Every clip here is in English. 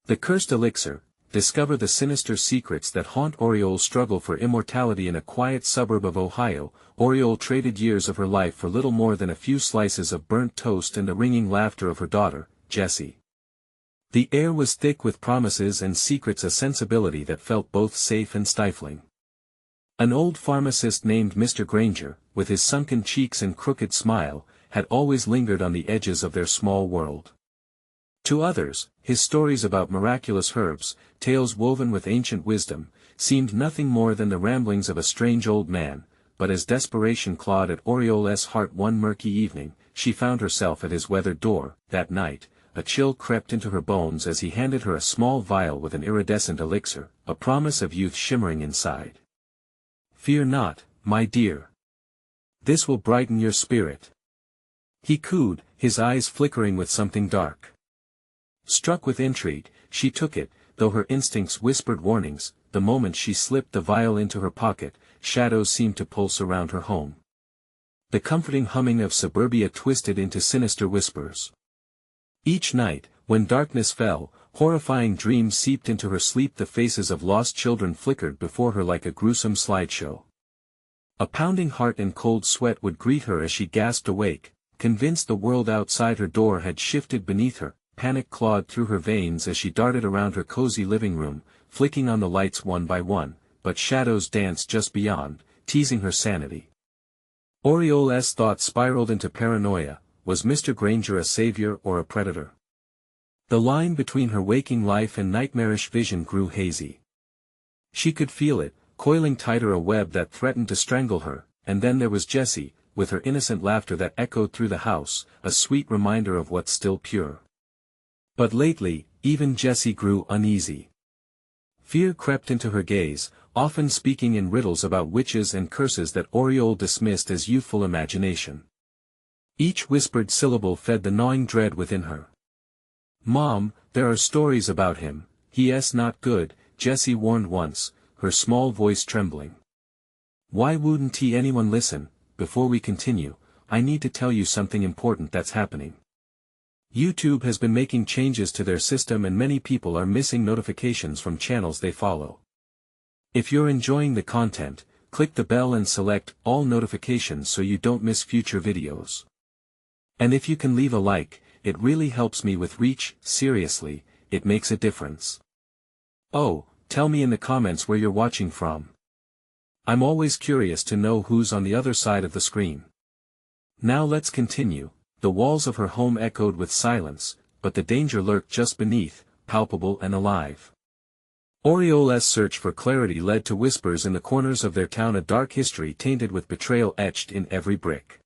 The cursed elixir. Discover the sinister secrets that haunt Auriol's struggle for immortality in a quiet suburb of Ohio. Auriol traded years of her life for little more than a few slices of burnt toast and the ringing laughter of her daughter, Jessie. The air was thick with promises and secrets, a sensibility that felt both safe and stifling. An old pharmacist named Mr. Granger, with his sunken cheeks and crooked smile, had always lingered on the edges of their small world. To others, his stories about miraculous herbs, tales woven with ancient wisdom, seemed nothing more than the ramblings of a strange old man, but as desperation clawed at Auriol's heart one murky evening, she found herself at his weathered door. That night, a chill crept into her bones as he handed her a small vial with an iridescent elixir, a promise of youth shimmering inside. "Fear not, my dear. This will brighten your spirit," he cooed, his eyes flickering with something dark. Struck with intrigue, she took it, though her instincts whispered warnings. The moment she slipped the vial into her pocket, shadows seemed to pulse around her home. The comforting humming of suburbia twisted into sinister whispers. Each night, when darkness fell, horrifying dreams seeped into her sleep. The faces of lost children flickered before her like a gruesome slideshow. A pounding heart and cold sweat would greet her as she gasped awake, convinced the world outside her door had shifted beneath her. Panic clawed through her veins as she darted around her cozy living room, flicking on the lights one by one, but shadows danced just beyond, teasing her sanity. Auriol's thoughts spiraled into paranoia. Was Mr. Granger a savior or a predator? The line between her waking life and nightmarish vision grew hazy. She could feel it, coiling tighter, a web that threatened to strangle her. And then there was Jessie, with her innocent laughter that echoed through the house, a sweet reminder of what's still pure. But lately, even Jessie grew uneasy. Fear crept into her gaze, often speaking in riddles about witches and curses that Auriol dismissed as youthful imagination. Each whispered syllable fed the gnawing dread within her. "Mom, there are stories about him. He's not good," Jessie warned once, her small voice trembling. "Why wouldn't anyone listen? Before we continue, I need to tell you something important that's happening. YouTube has been making changes to their system and many people are missing notifications from channels they follow. If you're enjoying the content, click the bell and select all notifications so you don't miss future videos. And if you can leave a like, it really helps me with reach. Seriously, it makes a difference. Oh, tell me in the comments where you're watching from. I'm always curious to know who's on the other side of the screen. Now let's continue. The walls of her home echoed with silence, but the danger lurked just beneath, palpable and alive. Auriol's search for clarity led to whispers in the corners of their town, a dark history tainted with betrayal etched in every brick.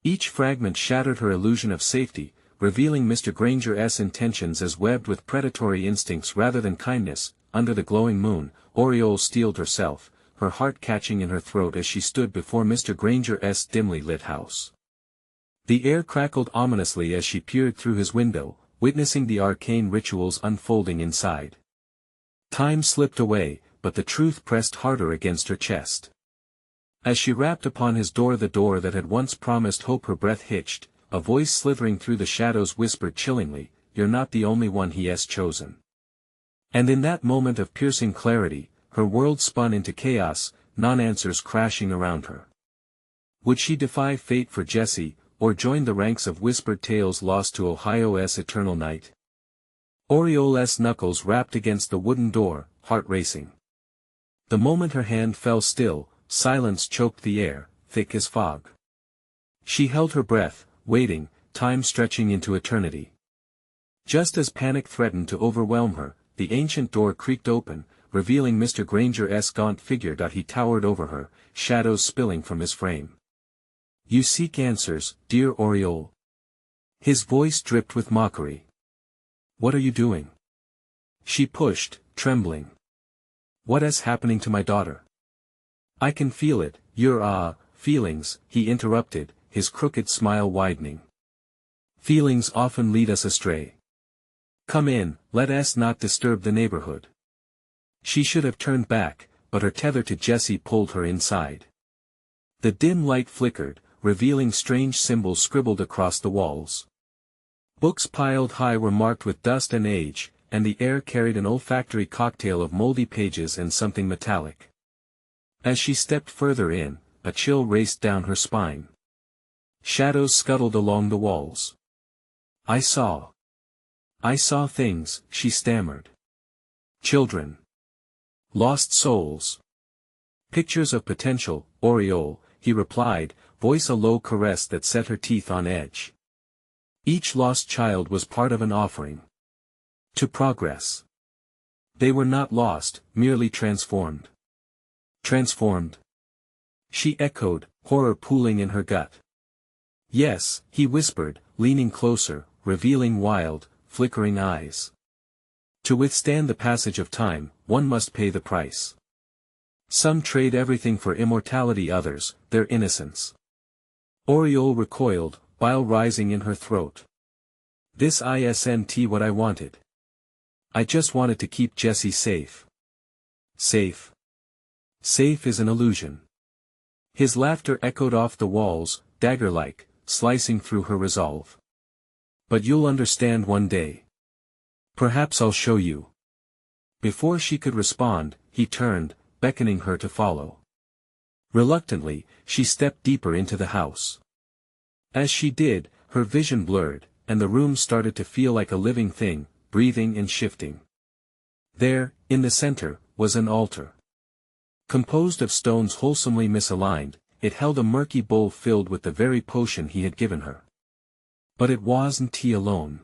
Each fragment shattered her illusion of safety, revealing Mr. Granger's intentions as webbed with predatory instincts rather than kindness. Under the glowing moon, Auriol steeled herself, her heart catching in her throat as she stood before Mr. Granger's dimly lit house. The air crackled ominously as she peered through his window, witnessing the arcane rituals unfolding inside. Time slipped away, but the truth pressed harder against her chest. As she rapped upon his door, the door that had once promised hope, her breath hitched. A voice slithering through the shadows whispered chillingly, "You're not the only one he has chosen." And in that moment of piercing clarity, her world spun into chaos, non-answers crashing around her. Would she defy fate for Jessie, or join the ranks of whispered tales lost to Ohio's eternal night? Auriol's knuckles rapped against the wooden door, heart racing. The moment her hand fell still, silence choked the air, thick as fog. She held her breath, waiting, time stretching into eternity. Just as panic threatened to overwhelm her, the ancient door creaked open, revealing Mr. Granger's gaunt figure. He towered over her, shadows spilling from his frame. "You seek answers, dear Auriol?" His voice dripped with mockery. "What are you doing?" She pushed, trembling. "What is happening to my daughter?" "I can feel it, your feelings," he interrupted, his crooked smile widening. "Feelings often lead us astray. Come in, let us not disturb the neighborhood." She should have turned back, but her tether to Jessie pulled her inside. The dim light flickered, revealing strange symbols scribbled across the walls. Books piled high were marked with dust and age, and the air carried an olfactory cocktail of moldy pages and something metallic. As she stepped further in, a chill raced down her spine. Shadows scuttled along the walls. I saw things, she stammered. Children. Lost souls. Pictures of potential, Auriol, he replied, voice a low caress that set her teeth on edge. Each lost child was part of an offering. To progress. They were not lost, merely transformed. Transformed. She echoed, horror pooling in her gut. Yes, he whispered, leaning closer, revealing wild, flickering eyes. To withstand the passage of time, one must pay the price. Some trade everything for immortality, others, their innocence. Auriol recoiled, bile rising in her throat. This isn't what I wanted. I just wanted to keep Jessie safe. Safe. Safe is an illusion. His laughter echoed off the walls, dagger-like, slicing through her resolve. But you'll understand one day. Perhaps I'll show you. Before she could respond, he turned, beckoning her to follow. Reluctantly, she stepped deeper into the house. As she did, her vision blurred, and the room started to feel like a living thing, breathing and shifting. There, in the center, was an altar. Composed of stones wholesomely misaligned, it held a murky bowl filled with the very potion he had given her. But it wasn't tea alone.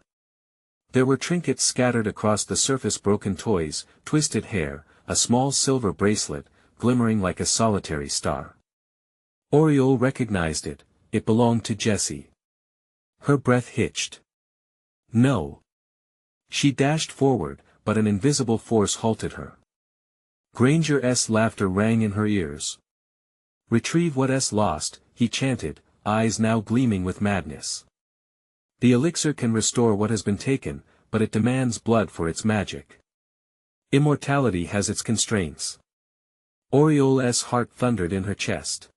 There were trinkets scattered across the surface, broken toys, twisted hair, a small silver bracelet, glimmering like a solitary star. Auriol recognized it. It belonged to Jessie. Her breath hitched. No. She dashed forward, but an invisible force halted her. Granger's laughter rang in her ears. Retrieve what's lost, he chanted, eyes now gleaming with madness. The elixir can restore what has been taken, but it demands blood for its magic. Immortality has its constraints. Auriol's heart thundered in her chest.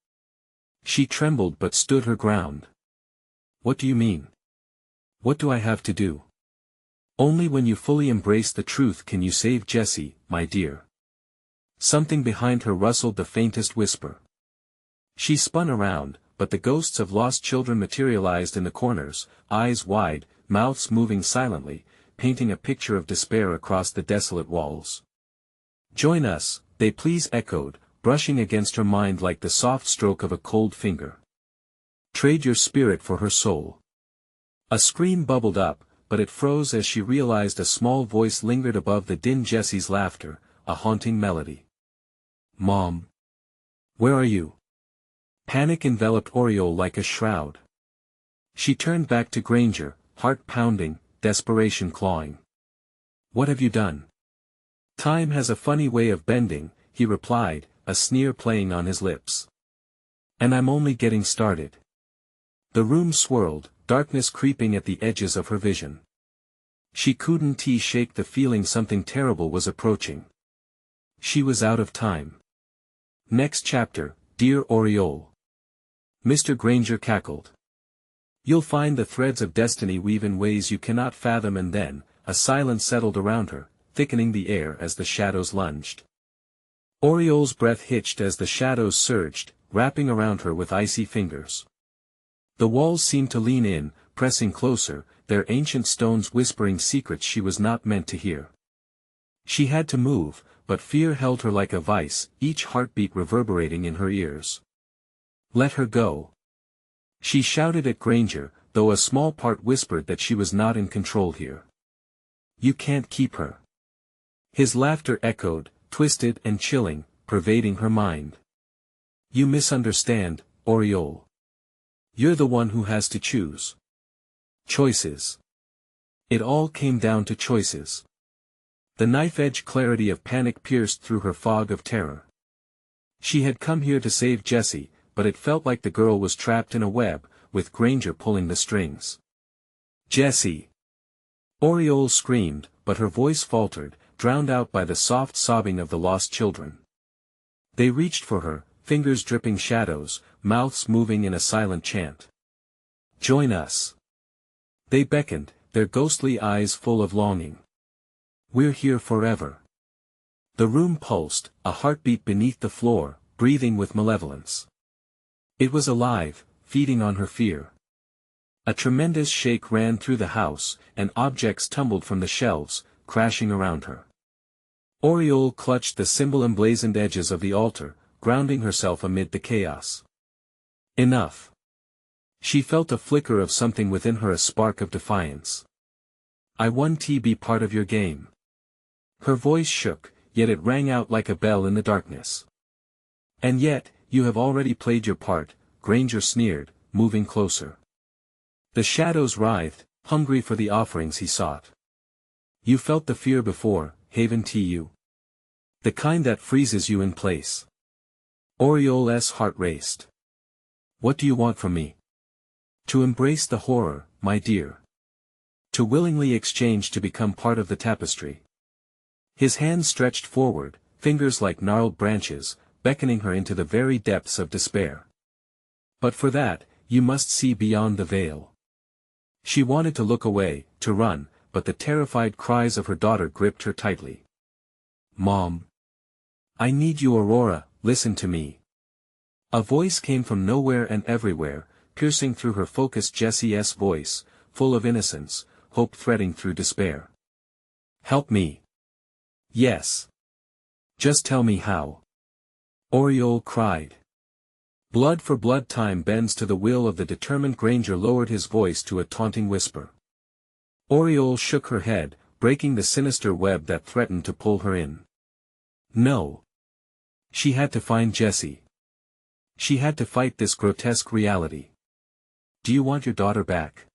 She trembled but stood her ground. What do you mean? What do I have to do? Only when you fully embrace the truth can you save Jessie, my dear. Something behind her rustled the faintest whisper. She spun around, but the ghosts of lost children materialized in the corners, eyes wide, mouths moving silently, painting a picture of despair across the desolate walls. Join us, they please echoed, brushing against her mind like the soft stroke of a cold finger. Trade your spirit for her soul. A scream bubbled up, but it froze as she realized a small voice lingered above the din. Jessie's laughter, a haunting melody. Mom. Where are you? Panic enveloped Auriol like a shroud. She turned back to Granger, heart pounding, desperation clawing. What have you done? Time has a funny way of bending, he replied, a sneer playing on his lips. And I'm only getting started. The room swirled, darkness creeping at the edges of her vision. She couldn't shake the feeling something terrible was approaching. She was out of time. Next chapter, Dear Auriol. Mr. Granger cackled. You'll find the threads of destiny weave in ways you cannot fathom. And then, a silence settled around her, thickening the air as the shadows lunged. Auriol's breath hitched as the shadows surged, wrapping around her with icy fingers. The walls seemed to lean in, pressing closer, their ancient stones whispering secrets she was not meant to hear. She had to move, but fear held her like a vice, each heartbeat reverberating in her ears. Let her go. She shouted at Granger, though a small part whispered that she was not in control here. You can't keep her. His laughter echoed, twisted and chilling, pervading her mind. You misunderstand, Auriol. You're the one who has to choose. Choices. It all came down to choices. The knife-edge clarity of panic pierced through her fog of terror. She had come here to save Jessie, but it felt like the girl was trapped in a web, with Granger pulling the strings. Jessie! Auriol screamed, but her voice faltered, drowned out by the soft sobbing of the lost children. They reached for her, fingers dripping shadows, mouths moving in a silent chant. Join us! They beckoned, their ghostly eyes full of longing. We're here forever. The room pulsed, a heartbeat beneath the floor, breathing with malevolence. It was alive, feeding on her fear. A tremendous shake ran through the house, and objects tumbled from the shelves, crashing around her. Auriol clutched the symbol-emblazoned edges of the altar, grounding herself amid the chaos. Enough. She felt a flicker of something within her, a spark of defiance. I want to be part of your game. Her voice shook, yet it rang out like a bell in the darkness. And yet, you have already played your part, Granger sneered, moving closer. The shadows writhed, hungry for the offerings he sought. You felt the fear before, haven't you? The kind that freezes you in place. Auriol's heart raced. What do you want from me? To embrace the horror, my dear. To willingly exchange to become part of the tapestry. His hands stretched forward, fingers like gnarled branches, beckoning her into the very depths of despair. But for that, you must see beyond the veil. She wanted to look away, to run, but the terrified cries of her daughter gripped her tightly. Mom. I need you, Aurora, listen to me. A voice came from nowhere and everywhere, piercing through her focused Jessie's voice, full of innocence, hope threading through despair. Help me. Yes. Just tell me how. Auriol cried. Blood for blood, time bends to the will of the determined. Granger lowered his voice to a taunting whisper. Auriol shook her head, breaking the sinister web that threatened to pull her in. No. She had to find Jessie. She had to fight this grotesque reality. Do you want your daughter back?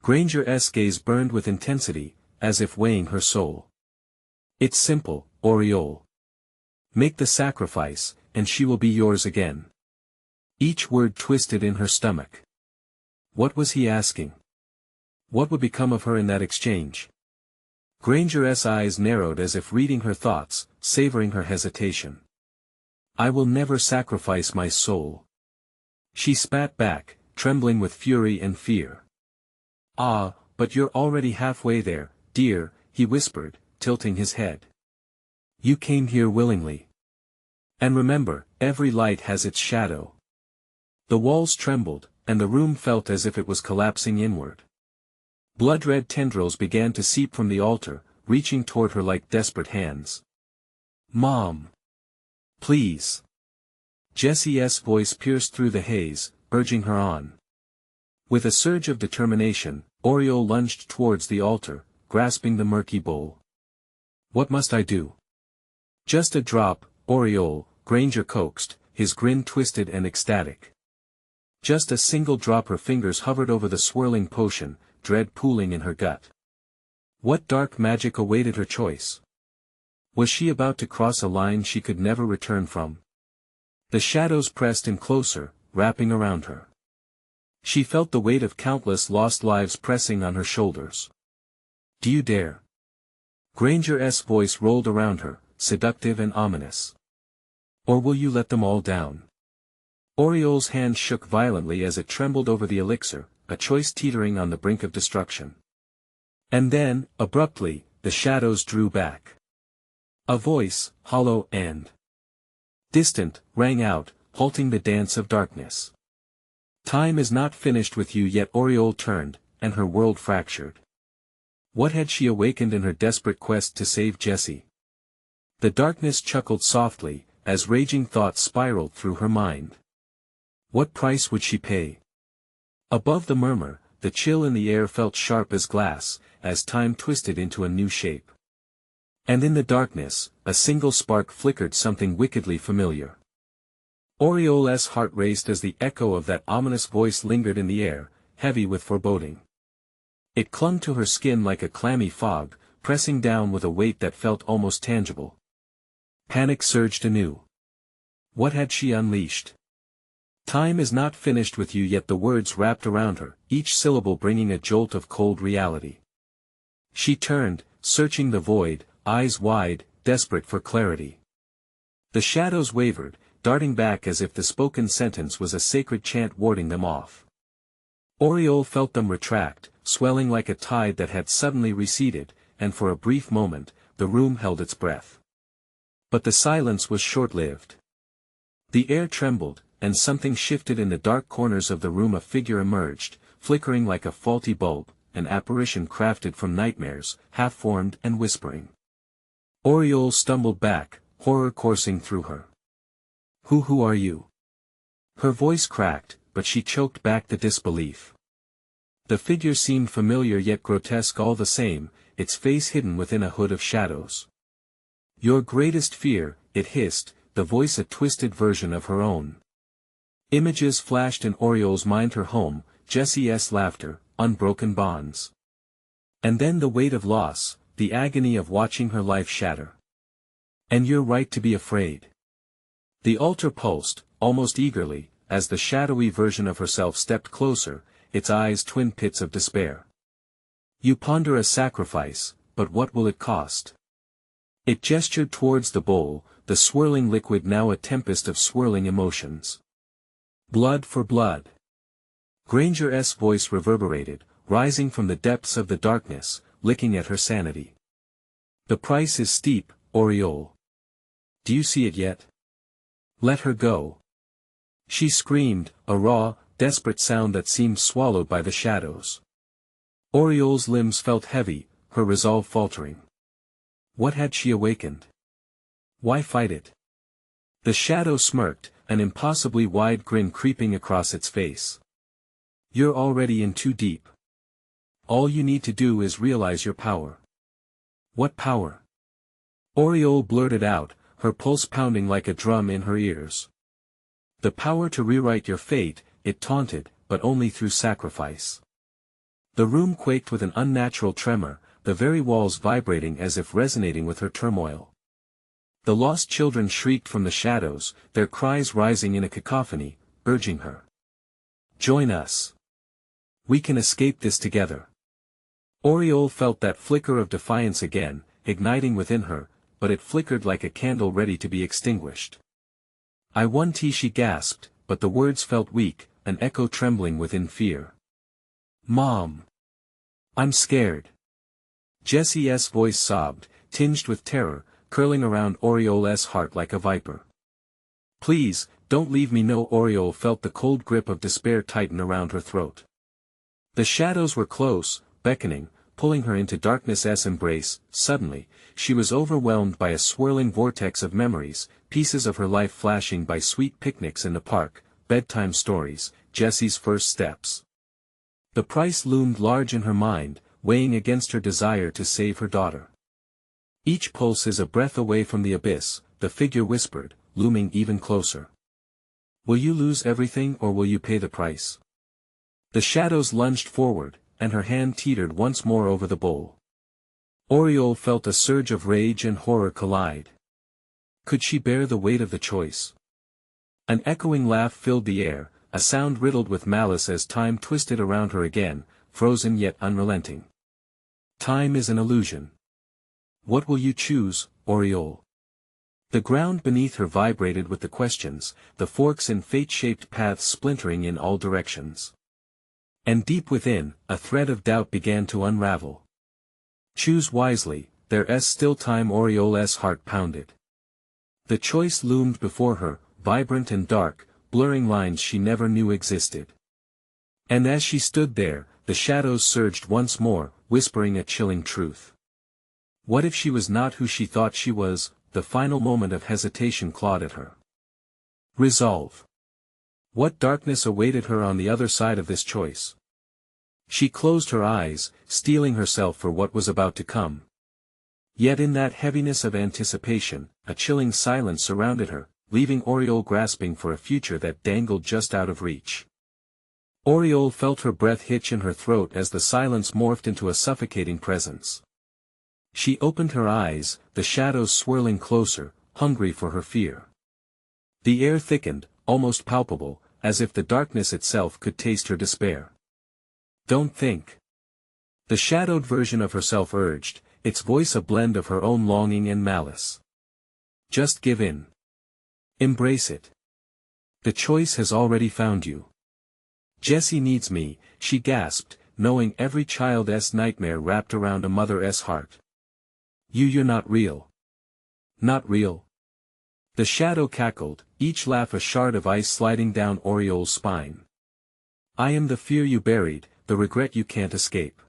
Granger's gaze burned with intensity, as if weighing her soul. It's simple, Auriol. Make the sacrifice, and she will be yours again. Each word twisted in her stomach. What was he asking? What would become of her in that exchange? Granger's eyes narrowed as if reading her thoughts, savoring her hesitation. I will never sacrifice my soul. She spat back, trembling with fury and fear. Ah, but you're already halfway there, dear, he whispered, tilting his head. You came here willingly. And remember, every light has its shadow. The walls trembled, and the room felt as if it was collapsing inward. Blood-red tendrils began to seep from the altar, reaching toward her like desperate hands. Mom! Please! Jessie's voice pierced through the haze, urging her on. With a surge of determination, Auriol lunged towards the altar, grasping the murky bowl. What must I do? Just a drop, Auriol, Granger coaxed, his grin twisted and ecstatic. Just a single drop. Her fingers hovered over the swirling potion, dread pooling in her gut. What dark magic awaited her choice? Was she about to cross a line she could never return from? The shadows pressed in closer, wrapping around her. She felt the weight of countless lost lives pressing on her shoulders. Do you dare? Granger's voice rolled around her, seductive and ominous. Or will you let them all down? Auriol's hand shook violently as it trembled over the elixir, a choice teetering on the brink of destruction. And then, abruptly, the shadows drew back. A voice, hollow and distant, rang out, halting the dance of darkness. Time is not finished with you yet. Auriol turned, and her world fractured. What had she awakened in her desperate quest to save Jessie? The darkness chuckled softly, as raging thoughts spiraled through her mind. What price would she pay? Above the murmur, the chill in the air felt sharp as glass, as time twisted into a new shape. And in the darkness, a single spark flickered, something wickedly familiar. Auriol's heart raced as the echo of that ominous voice lingered in the air, heavy with foreboding. It clung to her skin like a clammy fog, pressing down with a weight that felt almost tangible. Panic surged anew. What had she unleashed? Time is not finished with you yet. The words wrapped around her, each syllable bringing a jolt of cold reality. She turned, searching the void, eyes wide, desperate for clarity. The shadows wavered, darting back as if the spoken sentence was a sacred chant warding them off. Auriol felt them retract, swelling like a tide that had suddenly receded, and for a brief moment, the room held its breath. But the silence was short-lived. The air trembled, and something shifted in the dark corners of the room. A figure emerged, flickering like a faulty bulb, an apparition crafted from nightmares, half-formed and whispering. Auriol stumbled back, horror coursing through her. Who are you?" Her voice cracked, but she choked back the disbelief. The figure seemed familiar yet grotesque all the same, its face hidden within a hood of shadows. "Your greatest fear," it hissed, the voice a twisted version of her own. Images flashed in Auriol's mind: her home, Jessie's laughter, unbroken bonds. And then the weight of loss, the agony of watching her life shatter. "And you're right to be afraid." The altar pulsed, almost eagerly, as the shadowy version of herself stepped closer, its eyes twin pits of despair. "You ponder a sacrifice, but what will it cost?" It gestured towards the bowl, the swirling liquid now a tempest of swirling emotions. "Blood for blood." Granger's voice reverberated, rising from the depths of the darkness, licking at her sanity. "The price is steep, Auriol. Do you see it yet? Let her go." She screamed, a raw, desperate sound that seemed swallowed by the shadows. Auriol's limbs felt heavy, her resolve faltering. What had she awakened? Why fight it? The shadow smirked, an impossibly wide grin creeping across its face. "You're already in too deep. All you need to do is realize your power." "What power?" Auriol blurted out, her pulse pounding like a drum in her ears. "The power to rewrite your fate," it taunted, "but only through sacrifice." The room quaked with an unnatural tremor, the very walls vibrating as if resonating with her turmoil. The lost children shrieked from the shadows, their cries rising in a cacophony, urging her. "Join us. We can escape this together." Auriol felt that flicker of defiance again, igniting within her, but it flickered like a candle ready to be extinguished. "I won," she gasped, but the words felt weak, an echo trembling within fear. "Mom. I'm scared." Jessie's voice sobbed, tinged with terror, curling around Auriol's heart like a viper. "Please, don't leave me." No. Auriol felt the cold grip of despair tighten around her throat. The shadows were close, beckoning, pulling her into darkness's embrace. Suddenly, she was overwhelmed by a swirling vortex of memories, pieces of her life flashing by: sweet picnics in the park, bedtime stories, Jessie's first steps. The price loomed large in her mind, weighing against her desire to save her daughter. "Each pulse is a breath away from the abyss," the figure whispered, looming even closer. "Will you lose everything or will you pay the price?" The shadows lunged forward, and her hand teetered once more over the bowl. Auriol felt a surge of rage and horror collide. Could she bear the weight of the choice? An echoing laugh filled the air, a sound riddled with malice as time twisted around her again, frozen yet unrelenting. "Time is an illusion. What will you choose, Auriol?" The ground beneath her vibrated with the questions, the forks in fate-shaped paths splintering in all directions. And deep within, a thread of doubt began to unravel. "Choose wisely, there's still time." Auriol's heart pounded. The choice loomed before her, vibrant and dark, blurring lines she never knew existed. And as she stood there, the shadows surged once more, whispering a chilling truth. What if she was not who she thought she was? The final moment of hesitation clawed at her. Resolve. What darkness awaited her on the other side of this choice? She closed her eyes, steeling herself for what was about to come. Yet in that heaviness of anticipation, a chilling silence surrounded her, leaving Auriol grasping for a future that dangled just out of reach. Auriol felt her breath hitch in her throat as the silence morphed into a suffocating presence. She opened her eyes, the shadows swirling closer, hungry for her fear. The air thickened, almost palpable, as if the darkness itself could taste her despair. "Don't think." The shadowed version of herself urged, its voice a blend of her own longing and malice. "Just give in. Embrace it. The choice has already found you." "Jessie needs me," she gasped, knowing every child's nightmare wrapped around a mother's heart. You're not real. Not real. The shadow cackled, each laugh a shard of ice sliding down Auriol's spine. I am the fear you buried, the regret you can't escape.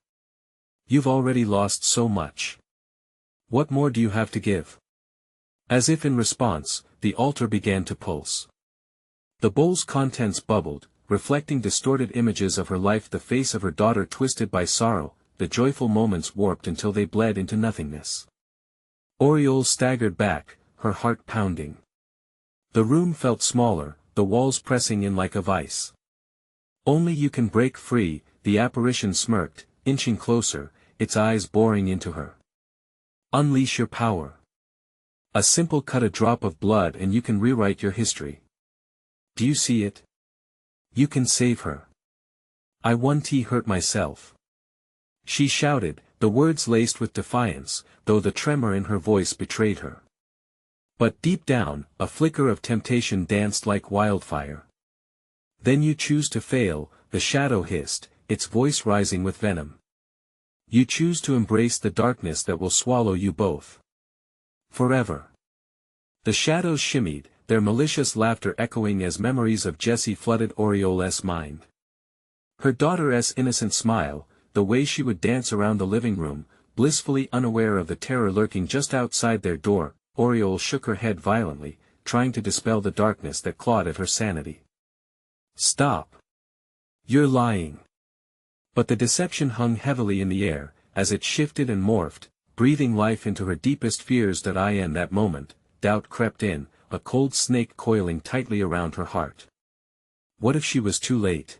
You've already lost so much. What more do you have to give? As if in response, the altar began to pulse. The bowl's contents bubbled, reflecting distorted images of her life, the face of her daughter twisted by sorrow, the joyful moments warped until they bled into nothingness. Auriol staggered back, her heart pounding. The room felt smaller, the walls pressing in like a vice. Only you can break free, the apparition smirked, inching closer, its eyes boring into her. Unleash your power. A simple cut, a drop of blood, and you can rewrite your history. Do you see it? You can save her. I won't hurt myself. She shouted, the words laced with defiance, though the tremor in her voice betrayed her. But deep down, a flicker of temptation danced like wildfire. Then you choose to fail, the shadow hissed, its voice rising with venom. You choose to embrace the darkness that will swallow you both. Forever. The shadows shimmied, their malicious laughter echoing as memories of Jessie flooded Auriol's mind. Her daughter's innocent smile, the way she would dance around the living room, blissfully unaware of the terror lurking just outside their door. Auriol shook her head violently, trying to dispel the darkness that clawed at her sanity. Stop. You're lying. But the deception hung heavily in the air, as it shifted and morphed, breathing life into her deepest fears. In that moment, doubt crept in, a cold snake coiling tightly around her heart. What if she was too late?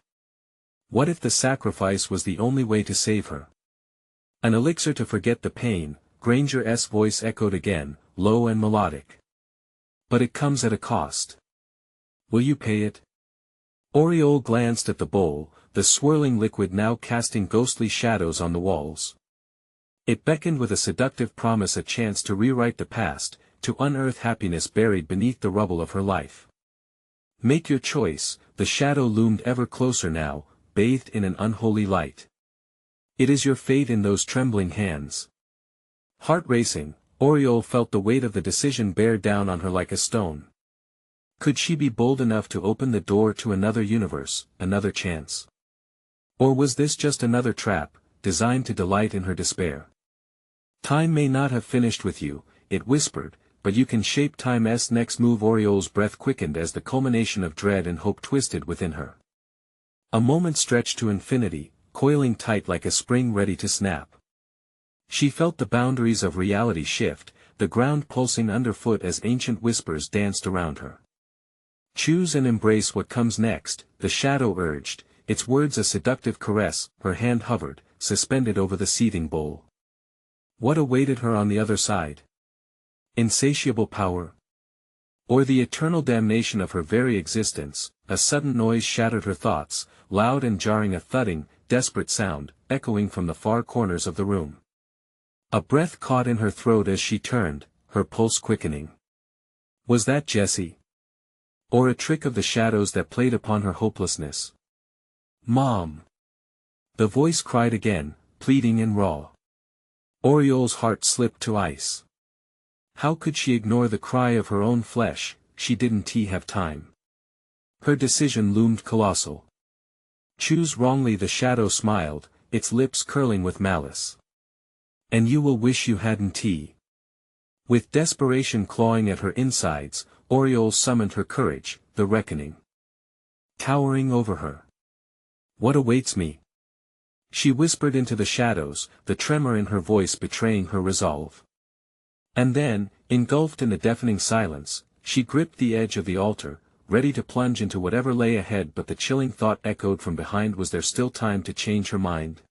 What if the sacrifice was the only way to save her? An elixir to forget the pain, Granger's voice echoed again, low and melodic. But it comes at a cost. Will you pay it? Auriol glanced at the bowl, the swirling liquid now casting ghostly shadows on the walls. It beckoned with a seductive promise, a chance to rewrite the past, to unearth happiness buried beneath the rubble of her life. Make your choice. The shadow loomed ever closer now, bathed in an unholy light. It is your fate in those trembling hands. Heart racing, Auriol felt the weight of the decision bear down on her like a stone. Could she be bold enough to open the door to another universe, another chance? Or was this just another trap, designed to delight in her despair? Time may not have finished with you, it whispered, but you can shape time's next move. Auriol's breath quickened as the culmination of dread and hope twisted within her. A moment stretched to infinity, coiling tight like a spring ready to snap. She felt the boundaries of reality shift, the ground pulsing underfoot as ancient whispers danced around her. Choose and embrace what comes next, the shadow urged, its words a seductive caress. Her hand hovered, suspended over the seething bowl. What awaited her on the other side? Insatiable power? Or the eternal damnation of her very existence? A sudden noise shattered her thoughts, loud and jarring, a thudding, desperate sound, echoing from the far corners of the room. A breath caught in her throat as she turned, her pulse quickening. Was that Jessie? Or a trick of the shadows that played upon her hopelessness? Mom! The voice cried again, pleading and raw. Auriol's heart slipped to ice. How could she ignore the cry of her own flesh? She didn't have time. Her decision loomed colossal. Choose wrongly, the shadow smiled, its lips curling with malice. And you will wish you hadn't. With desperation clawing at her insides, Auriol summoned her courage, the reckoning towering over her. What awaits me? She whispered into the shadows, the tremor in her voice betraying her resolve. And then, engulfed in the deafening silence, she gripped the edge of the altar, ready to plunge into whatever lay ahead. But the chilling thought echoed from behind, was there still time to change her mind?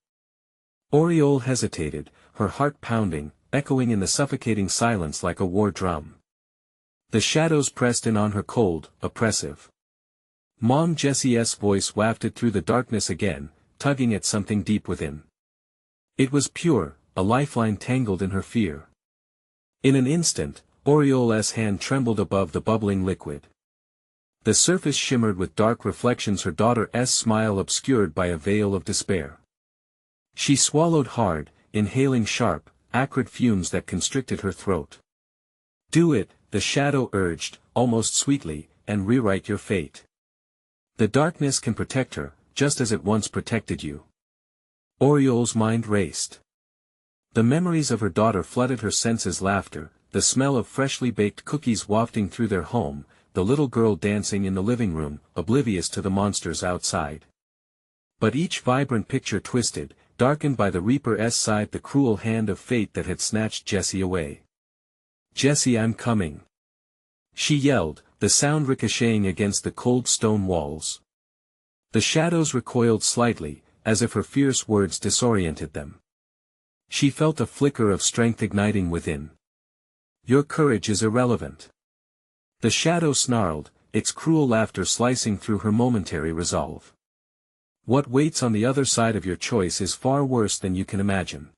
Auriol hesitated, her heart pounding, echoing in the suffocating silence like a war drum. The shadows pressed in on her, cold, oppressive. Mom! Jessie's voice wafted through the darkness again, tugging at something deep within. It was pure, a lifeline tangled in her fear. In an instant, Auriol's hand trembled above the bubbling liquid. The surface shimmered with dark reflections, her daughter's smile obscured by a veil of despair. She swallowed hard, inhaling sharp, acrid fumes that constricted her throat. Do it, the shadow urged, almost sweetly, and rewrite your fate. The darkness can protect her, just as it once protected you. Auriol's mind raced. The memories of her daughter flooded her senses: laughter, the smell of freshly baked cookies wafting through their home, the little girl dancing in the living room, oblivious to the monsters outside. But each vibrant picture twisted, darkened by the Reaper's scythe, the cruel hand of fate that had snatched Jessie away. "Jessie, I'm coming!" she yelled, the sound ricocheting against the cold stone walls. The shadows recoiled slightly, as if her fierce words disoriented them. She felt a flicker of strength igniting within. "Your courage is irrelevant." The shadow snarled, its cruel laughter slicing through her momentary resolve. "What waits on the other side of your choice is far worse than you can imagine.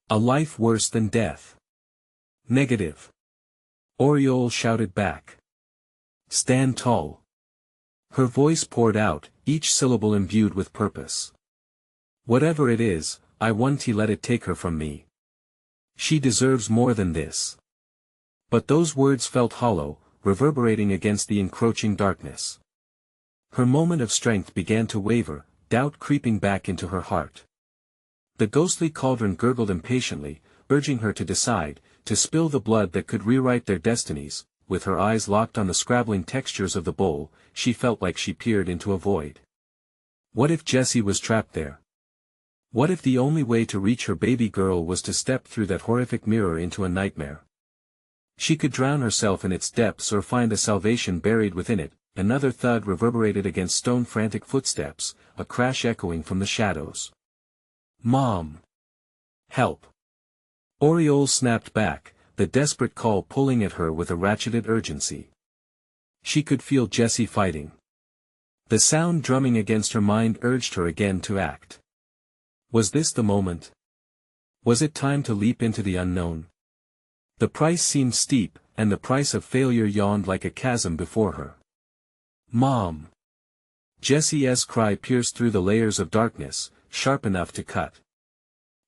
A life worse than death." "Negative!" Auriol shouted back. "Stand tall." Her voice poured out, each syllable imbued with purpose. "Whatever it is, I won't let it take her from me. She deserves more than this." But those words felt hollow, reverberating against the encroaching darkness. Her moment of strength began to waver, doubt creeping back into her heart. The ghostly cauldron gurgled impatiently, urging her to decide, to spill the blood that could rewrite their destinies. With her eyes locked on the scrabbling textures of the bowl, she felt like she peered into a void. What if Jessie was trapped there? What if the only way to reach her baby girl was to step through that horrific mirror into a nightmare? She could drown herself in its depths or find a salvation buried within it. Another thud reverberated against stone, frantic footsteps, a crash echoing from the shadows. "Mom! Help!" Auriol snapped back, the desperate call pulling at her with a ratcheted urgency. She could feel Jessie fighting. The sound drumming against her mind urged her again to act. Was this the moment? Was it time to leap into the unknown? The price seemed steep, and the price of failure yawned like a chasm before her. "Mom!" Jessie's cry pierced through the layers of darkness, sharp enough to cut.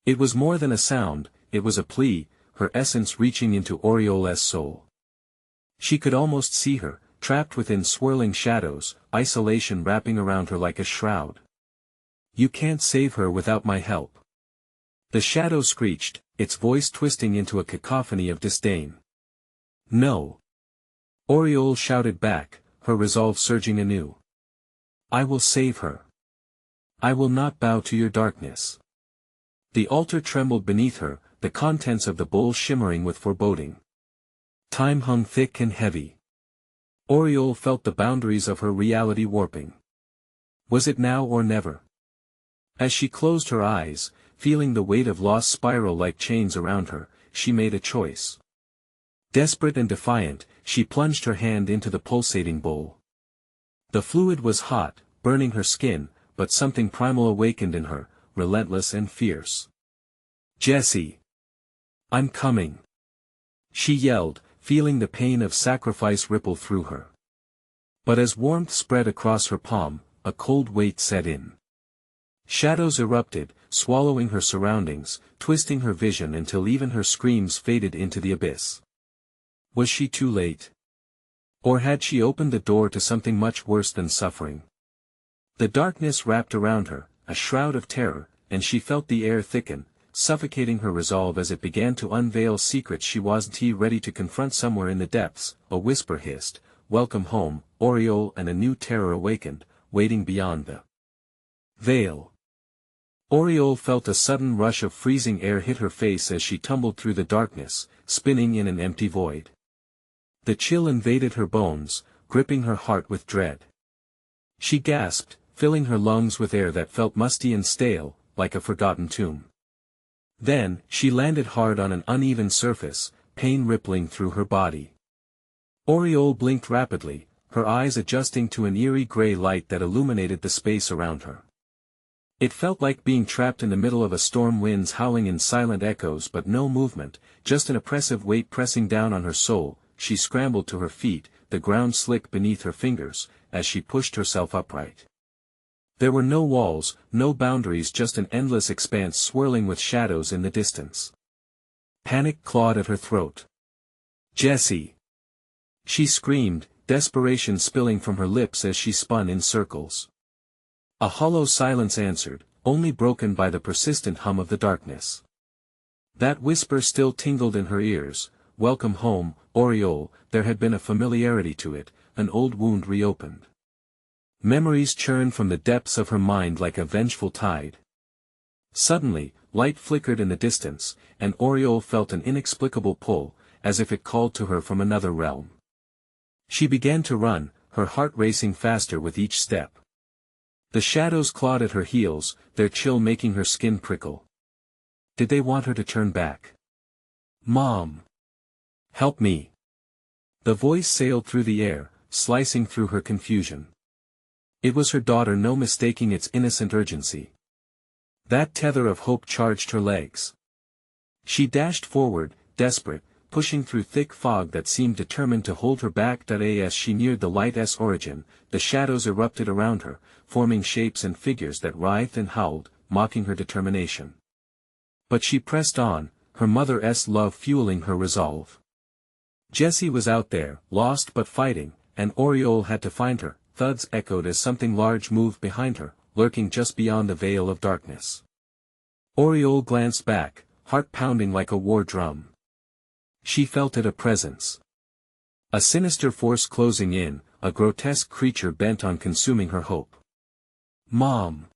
It was more than a sound, it was a plea, her essence reaching into Auriol's soul. She could almost see her, trapped within swirling shadows, isolation wrapping around her like a shroud. "You can't save her without my help." The shadow screeched, its voice twisting into a cacophony of disdain. "No!" Auriol shouted back, her resolve surging anew. "I will save her. I will not bow to your darkness." The altar trembled beneath her, the contents of the bowl shimmering with foreboding. Time hung thick and heavy. Auriol felt the boundaries of her reality warping. Was it now or never? As she closed her eyes, feeling the weight of loss spiral like chains around her, she made a choice. Desperate and defiant, she plunged her hand into the pulsating bowl. The fluid was hot, burning her skin, but something primal awakened in her, relentless and fierce. "Jessie! I'm coming!" she yelled, feeling the pain of sacrifice ripple through her. But as warmth spread across her palm, a cold weight set in. Shadows erupted, swallowing her surroundings, twisting her vision until even her screams faded into the abyss. Was she too late? Or had she opened the door to something much worse than suffering? The darkness wrapped around her, a shroud of terror, and she felt the air thicken, suffocating her resolve as it began to unveil secrets she wasn't ready to confront. Somewhere in the depths, a whisper hissed, "Welcome home, Auriol," and a new terror awakened, waiting beyond the veil. Auriol felt a sudden rush of freezing air hit her face as she tumbled through the darkness, spinning in an empty void. The chill invaded her bones, gripping her heart with dread. She gasped, filling her lungs with air that felt musty and stale, like a forgotten tomb. Then, she landed hard on an uneven surface, pain rippling through her body. Auriol blinked rapidly, her eyes adjusting to an eerie gray light that illuminated the space around her. It felt like being trapped in the middle of a storm, winds howling in silent echoes, but no movement, just an oppressive weight pressing down on her soul. She scrambled to her feet, the ground slick beneath her fingers, as she pushed herself upright. There were no walls, no boundaries, just an endless expanse swirling with shadows in the distance. Panic clawed at her throat. "Jessie!" She screamed, desperation spilling from her lips as she spun in circles. A hollow silence answered, only broken by the persistent hum of the darkness. That whisper still tingled in her ears, "Welcome home, Auriol." There had been a familiarity to it, an old wound reopened. Memories churned from the depths of her mind like a vengeful tide. Suddenly, light flickered in the distance, and Auriol felt an inexplicable pull, as if it called to her from another realm. She began to run, her heart racing faster with each step. The shadows clawed at her heels, their chill making her skin prickle. Did they want her to turn back? "Mom! Help me!" The voice sailed through the air, slicing through her confusion. It was her daughter, no mistaking its innocent urgency. That tether of hope charged her legs. She dashed forward, desperate, pushing through thick fog that seemed determined to hold her back. As she neared the light's origin, the shadows erupted around her, forming shapes and figures that writhed and howled, mocking her determination. But she pressed on, her mother's love fueling her resolve. Jessie was out there, lost but fighting, and Auriol had to find her. Thuds echoed as something large moved behind her, lurking just beyond the veil of darkness. Auriol glanced back, heart pounding like a war drum. She felt it, a presence. A sinister force closing in, a grotesque creature bent on consuming her hope. "Mom!"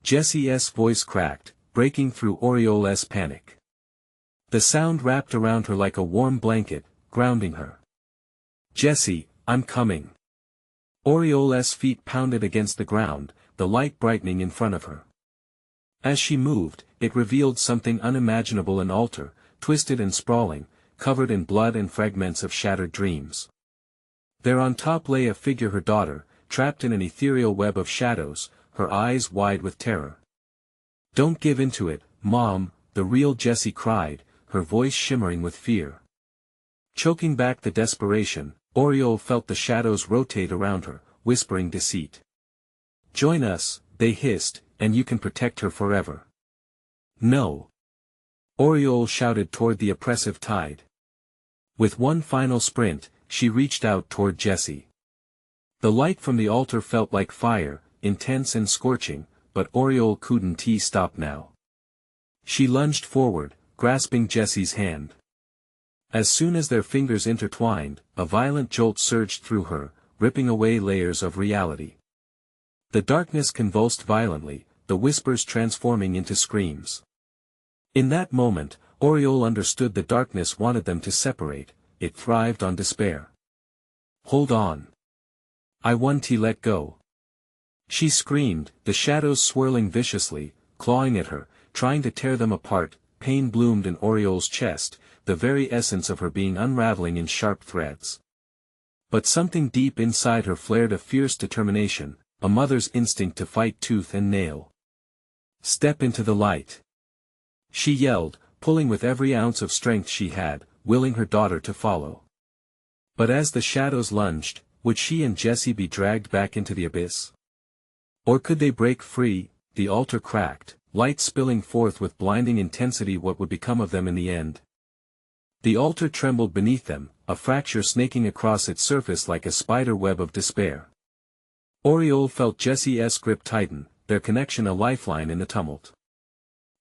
Jessie's voice cracked, breaking through Auriol's panic. The sound wrapped around her like a warm blanket, grounding her. "Jessie, I'm coming." Auriol's feet pounded against the ground, the light brightening in front of her. As she moved, it revealed something unimaginable: an altar, twisted and sprawling, covered in blood and fragments of shattered dreams. There on top lay a figure, her daughter, trapped in an ethereal web of shadows, her eyes wide with terror. "Don't give in to it, Mom," the real Jessie cried, her voice shimmering with fear. Choking back the desperation, Auriol felt the shadows rotate around her, whispering deceit. "Join us," they hissed, "and you can protect her forever." "No!" Auriol shouted toward the oppressive tide. With one final sprint, she reached out toward Jessie. The light from the altar felt like fire, intense and scorching, but Auriol couldn't stop now. She lunged forward, grasping Jessie's hand. As soon as their fingers intertwined, a violent jolt surged through her, ripping away layers of reality. The darkness convulsed violently, the whispers transforming into screams. In that moment, Auriol understood the darkness wanted them to separate, it thrived on despair. "Hold on. I want to let go." She screamed, the shadows swirling viciously, clawing at her, trying to tear them apart. Pain bloomed in Auriol's chest, the very essence of her being unraveling in sharp threads. But something deep inside her flared a fierce determination, a mother's instinct to fight tooth and nail. "Step into the light!" she yelled, pulling with every ounce of strength she had, willing her daughter to follow. But as the shadows lunged, would she and Jessie be dragged back into the abyss? Or could they break free? The altar cracked, light spilling forth with blinding intensity. What would become of them in the end? The altar trembled beneath them, a fracture snaking across its surface like a spider web of despair. Auriol felt Jessie's grip tighten, their connection a lifeline in the tumult.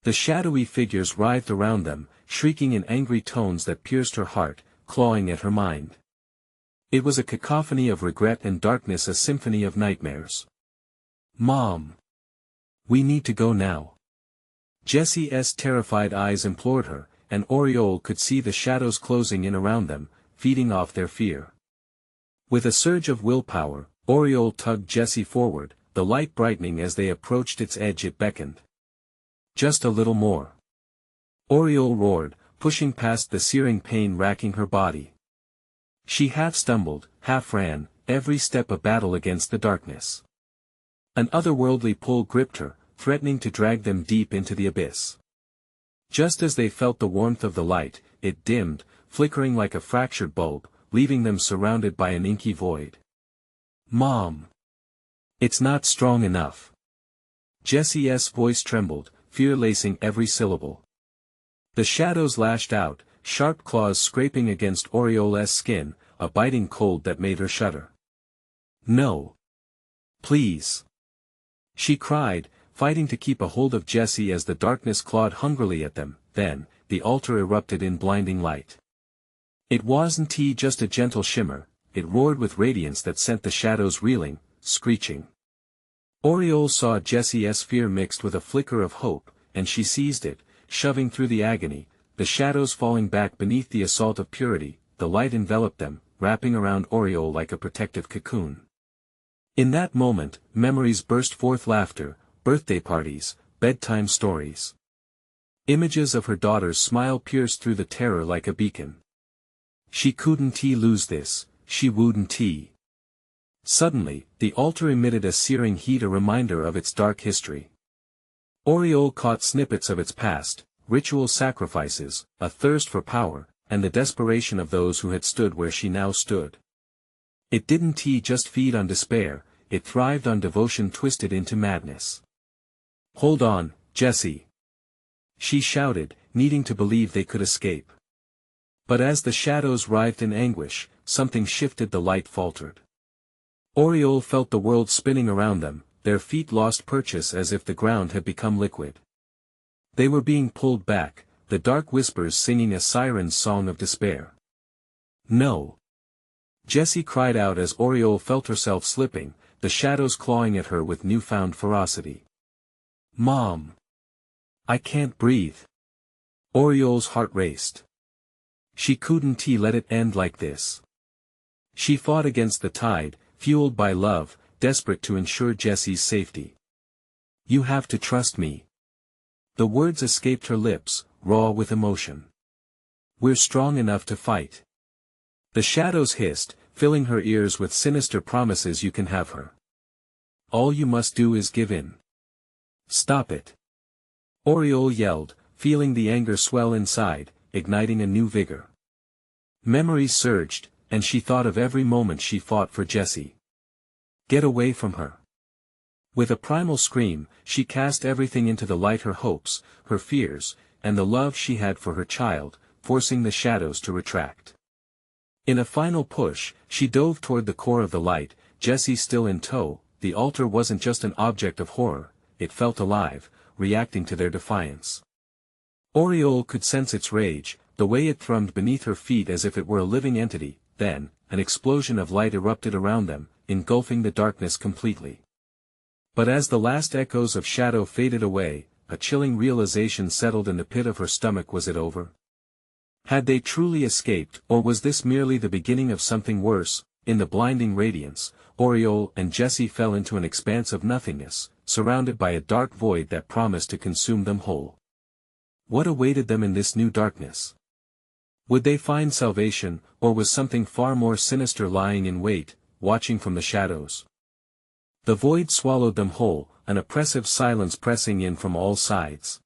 The shadowy figures writhed around them, shrieking in angry tones that pierced her heart, clawing at her mind. It was a cacophony of regret and darkness, a symphony of nightmares. "Mom! We need to go now." Jessie's terrified eyes implored her, and Auriol could see the shadows closing in around them, feeding off their fear. With a surge of willpower, Auriol tugged Jessie forward, the light brightening as they approached its edge. It beckoned. "Just a little more." Auriol roared, pushing past the searing pain racking her body. She half stumbled, half ran, every step a battle against the darkness. An otherworldly pull gripped her, threatening to drag them deep into the abyss. Just as they felt the warmth of the light, it dimmed, flickering like a fractured bulb, leaving them surrounded by an inky void. "Mom! It's not strong enough." Jessie's voice trembled, fear lacing every syllable. The shadows lashed out, sharp claws scraping against Auriol's skin, a biting cold that made her shudder. "No. Please!" she cried, fighting to keep a hold of Jessie as the darkness clawed hungrily at them. Then, the altar erupted in blinding light. It wasn't just a gentle shimmer, it roared with radiance that sent the shadows reeling, screeching. Auriol saw Jessie's fear mixed with a flicker of hope, and she seized it, shoving through the agony, the shadows falling back beneath the assault of purity. The light enveloped them, wrapping around Auriol like a protective cocoon. In that moment, memories burst forth: laughter, birthday parties, bedtime stories. Images of her daughter's smile pierced through the terror like a beacon. She couldn't lose this, she wouldn't. Suddenly, the altar emitted a searing heat, a reminder of its dark history. Auriol caught snippets of its past, ritual sacrifices, a thirst for power, and the desperation of those who had stood where she now stood. It didn't just feed on despair, it thrived on devotion twisted into madness. "Hold on, Jessie!" she shouted, needing to believe they could escape. But as the shadows writhed in anguish, something shifted. The light faltered. Auriol felt the world spinning around them, their feet lost purchase as if the ground had become liquid. They were being pulled back, the dark whispers singing a siren's song of despair. "No!" Jessie cried out as Auriol felt herself slipping, the shadows clawing at her with newfound ferocity. "Mom! I can't breathe!" Auriol's heart raced. She couldn't let it end like this. She fought against the tide, fueled by love, desperate to ensure Jessie's safety. "You have to trust me." The words escaped her lips, raw with emotion. "We're strong enough to fight." The shadows hissed, filling her ears with sinister promises. "You can have her. All you must do is give in." "Stop it!" Auriol yelled, feeling the anger swell inside, igniting a new vigor. Memories surged, and she thought of every moment she fought for Jessie. Get away from her. With a primal scream, she cast everything into the light: her hopes, her fears, and the love she had for her child, forcing the shadows to retract. In a final push, she dove toward the core of the light, Jessie still in tow. The altar wasn't just an object of horror, it felt alive, reacting to their defiance. Auriol could sense its rage, the way it thrummed beneath her feet as if it were a living entity. Then, an explosion of light erupted around them, engulfing the darkness completely. But as the last echoes of shadow faded away, a chilling realization settled in the pit of her stomach. Was it over? Had they truly escaped, or was this merely the beginning of something worse? In the blinding radiance, Auriol and Jessie fell into an expanse of nothingness, surrounded by a dark void that promised to consume them whole. What awaited them in this new darkness? Would they find salvation, or was something far more sinister lying in wait, watching from the shadows? The void swallowed them whole, an oppressive silence pressing in from all sides.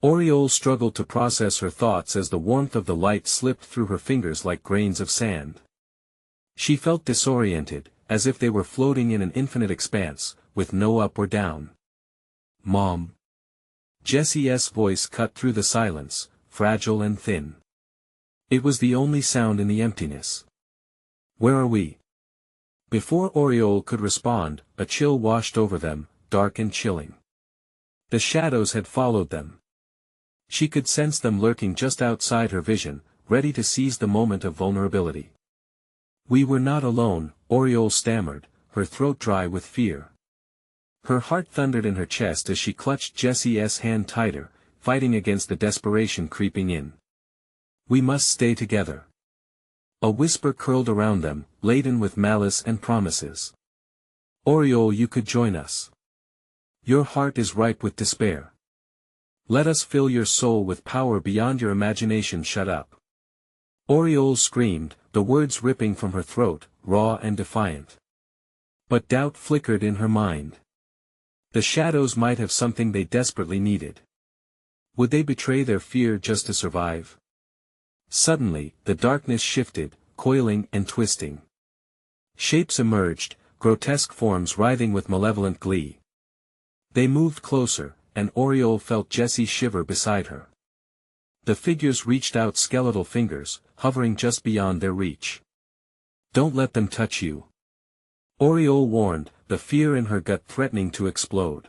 Auriol struggled to process her thoughts as the warmth of the light slipped through her fingers like grains of sand. She felt disoriented, as if they were floating in an infinite expanse, with no up or down. "Mom!" Jessie's voice cut through the silence, fragile and thin. It was the only sound in the emptiness. "Where are we?" Before Auriol could respond, a chill washed over them, dark and chilling. The shadows had followed them. She could sense them lurking just outside her vision, ready to seize the moment of vulnerability. "We were not alone," Auriol stammered, her throat dry with fear. Her heart thundered in her chest as she clutched Jessie's hand tighter, fighting against the desperation creeping in. "We must stay together." A whisper curled around them, laden with malice and promises. "Auriol, you could join us. Your heart is ripe with despair. Let us fill your soul with power beyond your imagination." "Shut up!" Auriol screamed, the words ripping from her throat, raw and defiant. But doubt flickered in her mind. The shadows might have something they desperately needed. Would they betray their fear just to survive? Suddenly, the darkness shifted, coiling and twisting. Shapes emerged, grotesque forms writhing with malevolent glee. They moved closer, and Auriol felt Jessie shiver beside her. The figures reached out skeletal fingers, hovering just beyond their reach. Don't let them touch you. Auriol warned, the fear in her gut threatening to explode.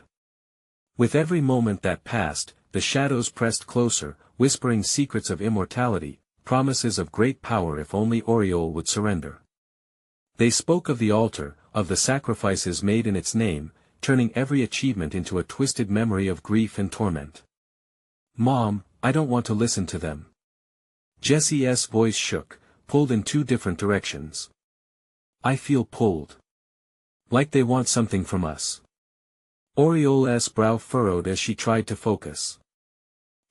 With every moment that passed, the shadows pressed closer, whispering secrets of immortality, promises of great power if only Auriol would surrender. They spoke of the altar, of the sacrifices made in its name, turning every achievement into a twisted memory of grief and torment. Mom, I don't want to listen to them. Jessie's voice shook, pulled in two different directions. I feel pulled. Like they want something from us. Auriol's brow furrowed as she tried to focus.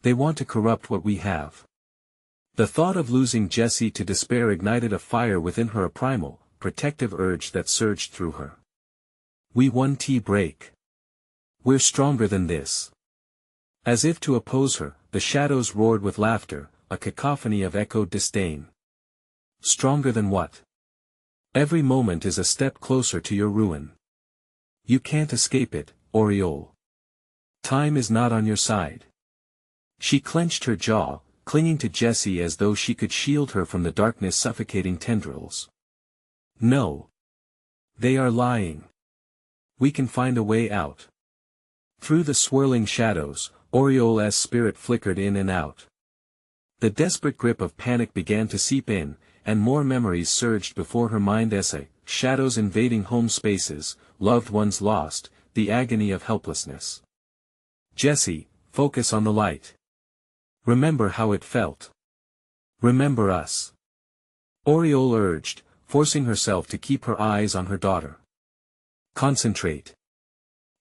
They want to corrupt what we have. The thought of losing Jessie to despair ignited a fire within her, a primal, protective urge that surged through her. We won break. We're stronger than this. As if to oppose her, the shadows roared with laughter, a cacophony of echoed disdain. Stronger than what? Every moment is a step closer to your ruin. You can't escape it, Auriol. Time is not on your side. She clenched her jaw, clinging to Jessie as though she could shield her from the darkness suffocating tendrils. No. They are lying. We can find a way out. Through the swirling shadows, Auriol's spirit flickered in and out. The desperate grip of panic began to seep in, and more memories surged before her mind. Shadows invading home spaces, loved ones lost, the agony of helplessness. Jessie, focus on the light. Remember how it felt. Remember us. Auriol urged, forcing herself to keep her eyes on her daughter. Concentrate.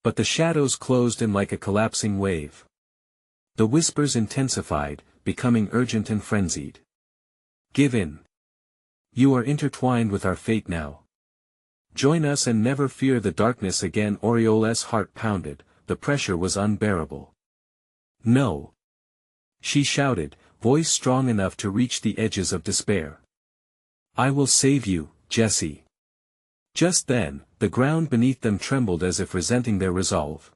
But the shadows closed in like a collapsing wave. The whispers intensified, becoming urgent and frenzied. Give in. You are intertwined with our fate now. Join us and never fear the darkness again. Auriol's heart pounded, the pressure was unbearable. No. She shouted, voice strong enough to reach the edges of despair. I will save you, Jessie. Just then, the ground beneath them trembled as if resenting their resolve.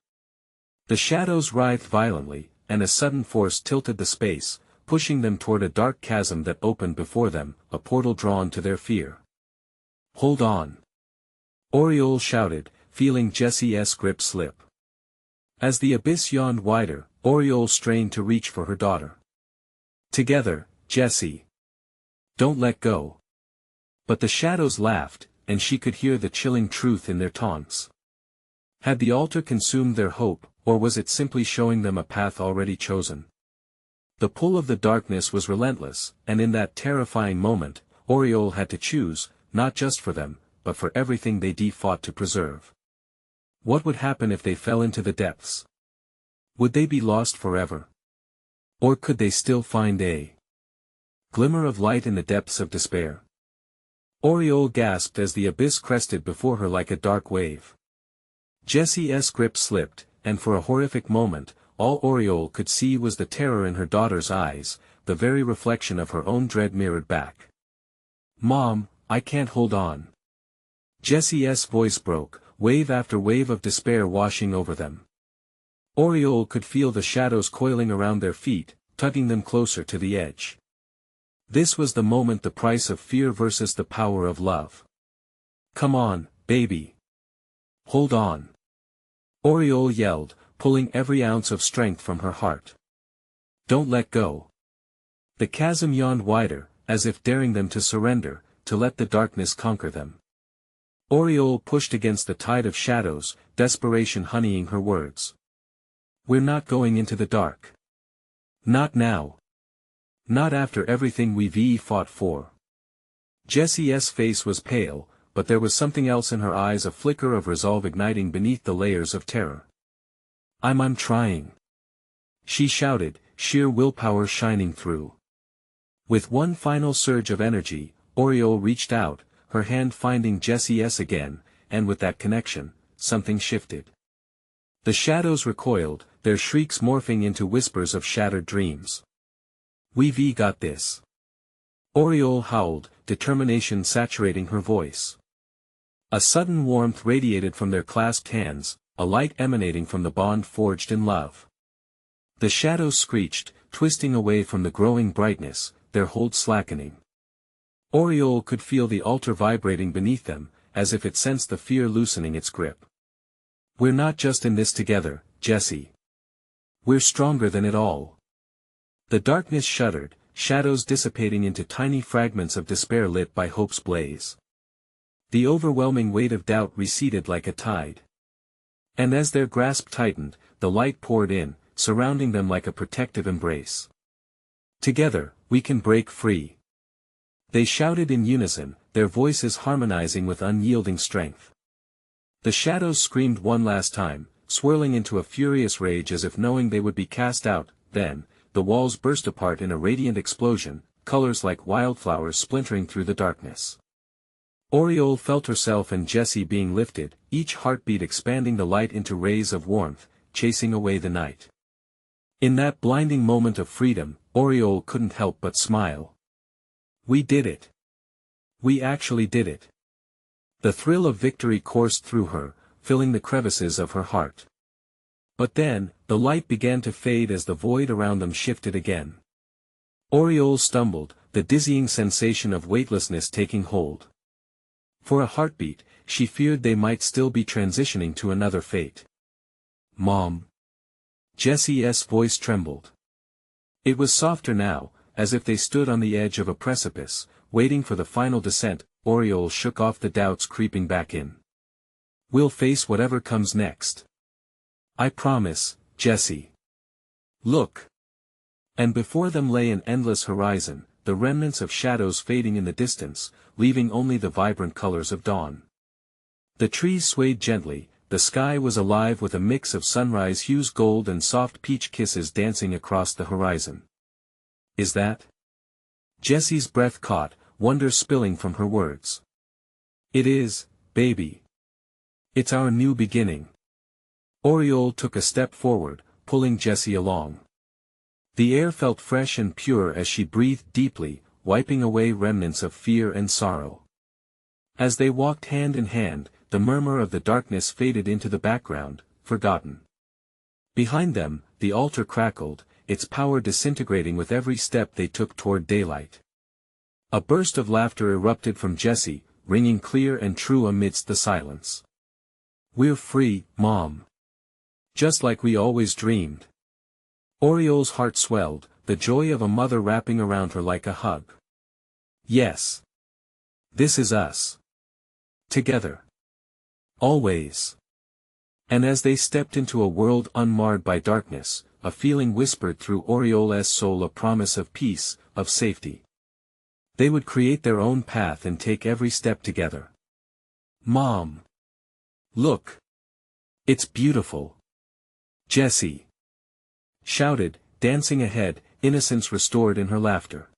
The shadows writhed violently, and a sudden force tilted the space, pushing them toward a dark chasm that opened before them, a portal drawn to their fear. Hold on. Auriol shouted, feeling Jessie's grip slip. As the abyss yawned wider, Auriol strained to reach for her daughter. Together, Jessie. Don't let go. But the shadows laughed, and she could hear the chilling truth in their taunts. Had the altar consumed their hope, or was it simply showing them a path already chosen? The pull of the darkness was relentless, and in that terrifying moment, Auriol had to choose, not just for them, but for everything they fought to preserve. What would happen if they fell into the depths? Would they be lost forever? Or could they still find a glimmer of light in the depths of despair? Auriol gasped as the abyss crested before her like a dark wave. Jessie's grip slipped, and for a horrific moment, all Auriol could see was the terror in her daughter's eyes, the very reflection of her own dread mirrored back. Mom, I can't hold on. Jessie's voice broke, wave after wave of despair washing over them. Auriol could feel the shadows coiling around their feet, tugging them closer to the edge. This was the moment, the price of fear versus the power of love. Come on, baby. Hold on. Auriol yelled, pulling every ounce of strength from her heart. Don't let go. The chasm yawned wider, as if daring them to surrender, to let the darkness conquer them. Auriol pushed against the tide of shadows, desperation honeying her words. We're not going into the dark. Not now. Not after everything we've fought for. Jessie's face was pale, but there was something else in her eyes, a flicker of resolve igniting beneath the layers of terror. I'm trying. She shouted, sheer willpower shining through. With one final surge of energy, Auriol reached out, her hand finding Jessie's again, and with that connection, something shifted. The shadows recoiled, their shrieks morphing into whispers of shattered dreams. We've got this. Auriol howled, determination saturating her voice. A sudden warmth radiated from their clasped hands, a light emanating from the bond forged in love. The shadows screeched, twisting away from the growing brightness, their hold slackening. Auriol could feel the altar vibrating beneath them, as if it sensed the fear loosening its grip. "We're not just in this together, Jesse. We're stronger than it all." The darkness shuddered, shadows dissipating into tiny fragments of despair lit by hope's blaze. The overwhelming weight of doubt receded like a tide. And as their grasp tightened, the light poured in, surrounding them like a protective embrace. "Together, we can break free." They shouted in unison, their voices harmonizing with unyielding strength. The shadows screamed one last time, swirling into a furious rage as if knowing they would be cast out. Then, the walls burst apart in a radiant explosion, colors like wildflowers splintering through the darkness. Auriol felt herself and Jesse being lifted, each heartbeat expanding the light into rays of warmth, chasing away the night. In that blinding moment of freedom, Auriol couldn't help but smile. "We did it. We actually did it." The thrill of victory coursed through her, filling the crevices of her heart. But then, the light began to fade as the void around them shifted again. Auriol stumbled, the dizzying sensation of weightlessness taking hold. For a heartbeat, she feared they might still be transitioning to another fate. "Mom." Jesse's voice trembled. It was softer now, as if they stood on the edge of a precipice, waiting for the final descent. Auriol shook off the doubts creeping back in. "We'll face whatever comes next. I promise, Jesse. Look." And before them lay an endless horizon, the remnants of shadows fading in the distance, leaving only the vibrant colors of dawn. The trees swayed gently, the sky was alive with a mix of sunrise hues, gold and soft peach kisses dancing across the horizon. "Is that?" Jesse's breath caught, wonder spilling from her words. "It is, baby. It's our new beginning." Auriol took a step forward, pulling Jesse along. The air felt fresh and pure as she breathed deeply, wiping away remnants of fear and sorrow. As they walked hand in hand, the murmur of the darkness faded into the background, forgotten. Behind them, the altar crackled, its power disintegrating with every step they took toward daylight. A burst of laughter erupted from Jesse, ringing clear and true amidst the silence. "We're free, Mom. Just like we always dreamed." Auriol's heart swelled, the joy of a mother wrapping around her like a hug. "Yes. This is us. Together. Always." And as they stepped into a world unmarred by darkness, a feeling whispered through Auriol's soul, a promise of peace, of safety. They would create their own path and take every step together. "Mom. Look. It's beautiful." Jesse shouted, dancing ahead, innocence restored in her laughter.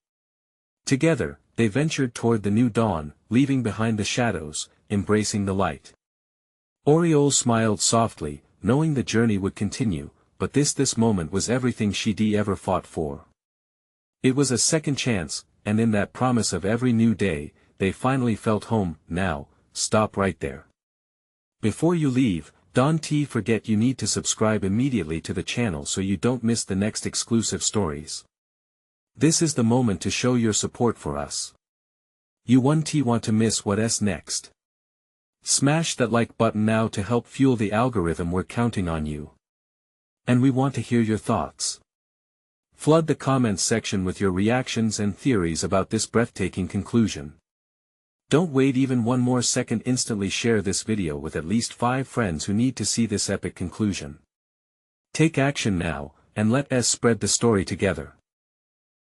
Together, they ventured toward the new dawn, leaving behind the shadows, embracing the light. Auriol smiled softly, knowing the journey would continue, but this moment was everything she'd ever fought for. It was a second chance, and in that promise of every new day, they finally felt home. Now, stop right there. Before you leave, don't forget you need to subscribe immediately to the channel so you don't miss the next exclusive stories. This is the moment to show your support for us. You won't want to miss what's next. Smash that like button now to help fuel the algorithm. We're counting on you. And we want to hear your thoughts. Flood the comments section with your reactions and theories about this breathtaking conclusion. Don't wait even one more second, instantly share this video with at least 5 friends who need to see this epic conclusion. Take action now, and let us spread the story together.